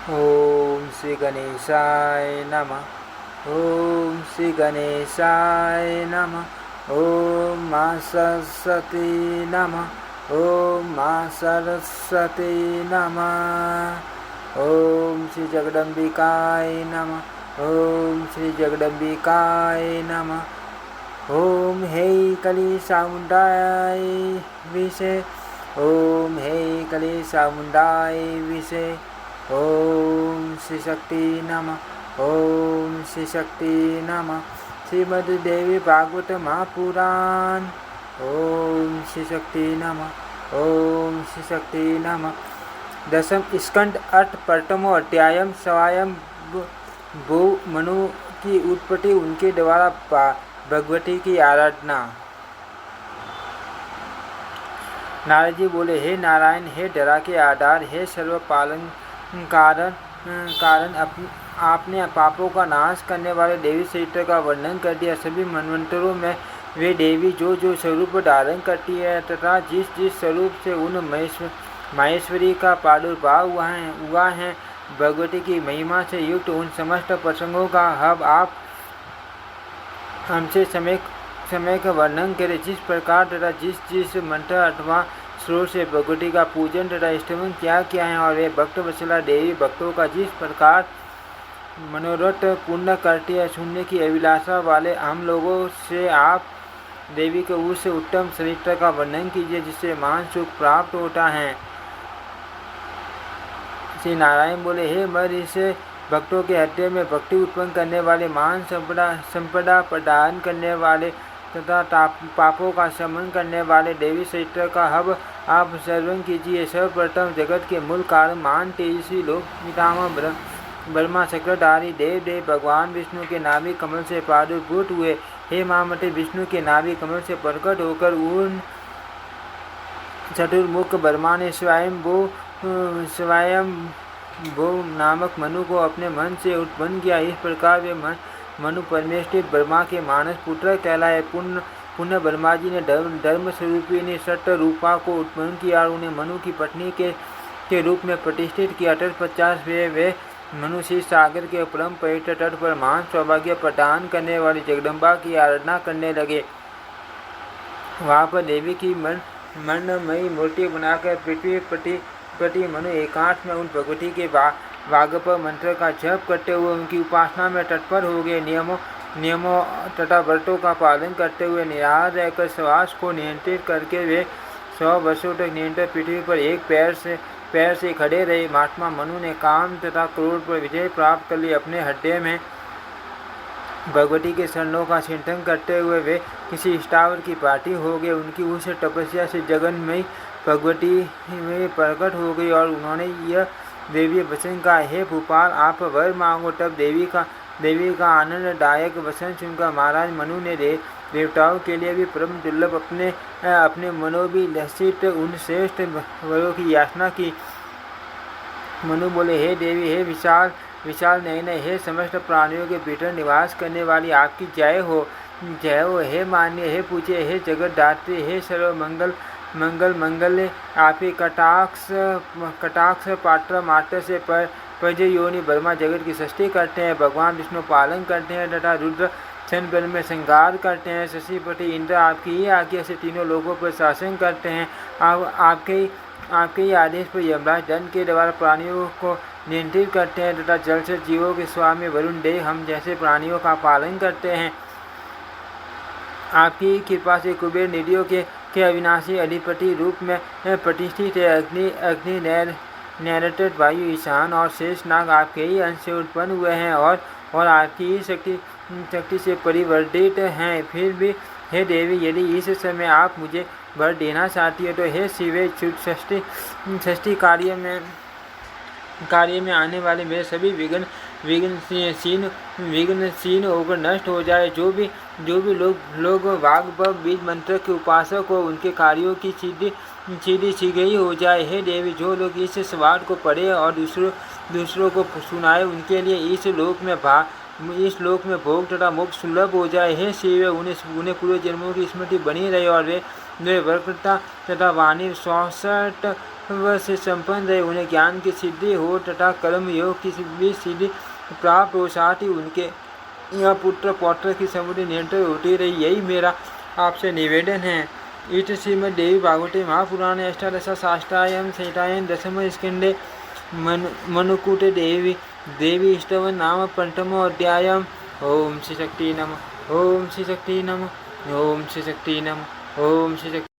ओम श्री गणेशाय नमः। ओम श्री गणेशाय नमः। ओम मां सरस्वती नमः। ओम मां सरस्वती नमः। ओम श्री जगदम्बिकाय नमः। ओम श्री जगदम्बिकाय नमः। ओम हे कली चामुंडाय विषे। ओम हे कली चामुंडाय विषे। ओम श्री शक्ति नमः। ओम श्री शक्ति नमः। श्रीमद् देवी भागवत महापुराण। ओम श्री शक्ति नमः। ओम श्री शक्ति नमः। दशम स्कंद अठ प्रथमो अध्यायम स्वायं भू मनु की उत्पत्ति, उनके द्वारा भगवती की आराधना। नारद जी बोले, हे नारायण, हे धरा के आधार, हे सर्वपालन कारण आपने पापों का नाश करने वाले देवी चरित्र का वर्णन कर दिया। सभी मनवंतरों में वे देवी जो जो स्वरूप धारण करती है तथा जिस जिस स्वरूप से उन माहेश्वरी का प्रादुर्भाव हुआ है, भगवती की महिमा से युक्त उन समस्त प्रसंगों का अब आप हमसे समय का वर्णन करें। जिस प्रकार तथा जिस जिस मंत्र अथवा स्रोत से भगवती का पूजन तथा स्तवन किया है, और वे भक्त वत्सला देवी भक्तों का जिस प्रकार मनोरथ पूर्ण करती है, सुनने की अभिलाषा वाले हम लोगों से आप देवी के उस उत्तम चरित्र का वर्णन कीजिए जिससे महान सुख प्राप्त होता है। श्री नारायण बोले, हे मर, इसे भक्तों के हृदय में भक्ति उत्पन्न करने वाले, महान संपदा प्रदान करने वाले तथा पापों का शमन करने वाले देवी चरित्र का अब आप श्रवण कीजिए। सर्वप्रथम जगत के मूल कारण महान तेजस्वी लोक पितामह ब्रह्मा चक्रधारी देव भगवान विष्णु के नाभि कमल से प्रादुर्भूत हुए। हे महामते, विष्णु के नाभि कमल से प्रकट होकर उन चतुर्मुख ब्रह्मा ने स्वयं भू नामक मनु को अपने मन से उत्पन्न किया। इस प्रकार वे मनु परमेष्ठित ब्रह्मा के मानस पुत्र कहलाए। पुनः ब्रह्मा जी ने धर्म स्वरूपिणी सत्य रूपा को उत्पन्न किया और उन्हें मनु की पत्नी के रूप में प्रतिष्ठित किया। तत्पश्चात वे मनुष्य सागर के परम पवित्र तट पर महान सौभाग्य प्रदान करने वाली जगदम्बा की आराधना करने लगे। वहाँ पर देवी की मई मूर्ति बनाकर पृथ्वी प्रति मनु एकांत में उन भगवती के वागप मंत्र का जप करते हुए उनकी उपासना में तत्पर हो गए। नियमों तथा व्रतों का पालन करते हुए निराहार रहकर श्वास को नियंत्रित करके वे 100 वर्षों तक निरंतर पृथ्वी पर एक पैर से खड़े रहे। महात्मा मनु ने काम तथा क्रोध पर विजय प्राप्त कर ली। अपने हृदय में भगवती के चरणों का चिंतन करते हुए वे किसी स्थावर की पार्टी हो गए। उनकी उस तपस्या से जगन्मयी भगवती में प्रकट हो गई और उन्होंने यह देवी वचन कहा, हे भूपाल, आप वर मांगो। तब देवी का आनंददायक वचन सुनकर महाराज मनु ने देवताओं के लिए भी परम दुर्लभ अपने मनोभिलषित उन श्रेष्ठ वरों की याचना की। मनु बोले, हे देवी, हे विशाल नयन, हे समस्त प्राणियों के भीतर निवास करने वाली आपकी जय हो। हे मान्य, हे पूज्य, हे जगत दात्री, हे सर्व मंगल आपके कटाक्ष पात्र मात्र से प्रजय योनि ब्रह्मा जगत की सृष्टि करते हैं। भगवान विष्णु पालन करते हैं तथा रुद्र क्षण बल में संहार करते हैं। शशिपति इंद्र आपकी ही आज्ञा से तीनों लोगों पर शासन करते हैं। आपके ही आदेश पर यमराज दंड के द्वारा प्राणियों को नियंत्रित करते हैं तथा जल से जीवों के स्वामी वरुण देव हम जैसे प्राणियों का पालन करते हैं। आपकी कृपा से कुबेर निधियों के अविनाशी अधिपति रूप में प्रतिष्ठित है। अग्नि नैरटट वायु ईशान और शेष नाग आपके ही अंश से उत्पन्न हुए हैं और आपकी ही शक्ति से परिवर्तित हैं। फिर भी हे देवी, यदि इस समय आप मुझे वर देना चाहती है तो हे शिवे, षष्ठी कार्य में आने वाले मेरे सभी विघ्नशीन होकर नष्ट हो जाए। जो भी लोग वाग बीज मंत्र के उपासक हो, उनके कार्यों की सीधी ही हो जाए। हे देवी, जो लोग इस सवाल को पढ़े और दूसरों को सुनाए, उनके लिए इस लोक में भोग तथा मोक्ष सुलभ हो जाए। हे शिव, उन्हें पूर्व जन्मों की स्मृति बनी रहे और वे वक्रता तथा वाणी 64 से संपन्न रहे, उन्हें ज्ञान की सिद्धि हो तथा कर्म योग की भी सिद्धि प्राप्त हो। साथ ही उनके यहाँ पुत्र पौत्र की समृद्धि निरंतर होती रही। यही मेरा आपसे निवेदन है। इस श्रीमद्देवी भागवते महापुराणे अष्टादश शास्त्रायां संहितायां दशम स्कंदे मनुकूटे देवी स्तवन नाम पंचमो अध्यायम्। ओम श्री शक्ति नमः। ओम श्री शक्ति नमः। ओम श्री शक्ति नमः। ओम श्री शक्ति।